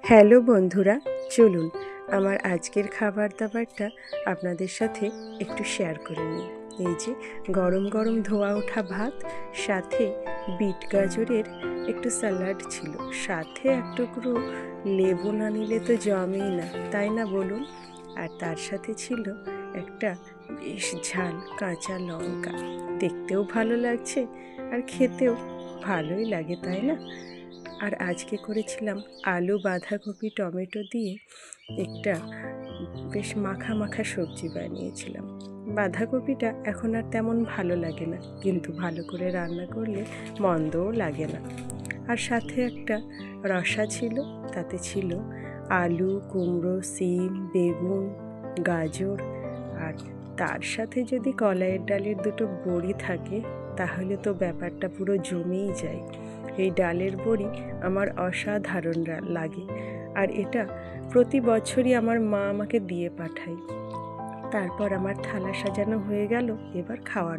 Hello বন্ধুরা, চলুন আমার আজকের খাবার দাবারটা আপনাদের সাথে একটু শেয়ার করে নিই। এই যে গরম গরম ধোয়া ওঠা ভাত, সাথে বিট গাজরের একটু স্যালাড ছিল, সাথে এক টুকরো লেবু না নিলে তো জমেই না, তাই না বলুন? আর তার সাথে ছিল একটা বেশ ঝাল কাঁচা লঙ্কা। দেখতেও ভালো লাগছে আর খেতেও ভালোই লাগে, তাই না? আর আজকে করেছিলাম আলু, বাঁধাকপি, টমেটো দিয়ে একটা বেশ মাখা মাখা সবজি বানিয়েছিলাম। বাঁধাকপিটা এখন আর তেমন ভালো লাগে না, কিন্তু ভালো করে রান্না করলে মন্দও লাগে না। আর সাথে একটা রসা ছিল, তাতে ছিল আলু, কুমড়ো, সিম, বেগুন, গাজর, আর তার সাথে যদি কলাইয়ের ডালের দুটো বড়ি থাকে তাহলে তো ব্যাপারটা পুরো জমেই যায়। এই ডালের বড়ি আমার অসাধারণ লাগে, আর এটা প্রতি বছরই আমার মা আমাকে দিয়ে পাঠায়। তারপর আমার থালা সাজানো হয়ে গেল, এবার খাওয়ার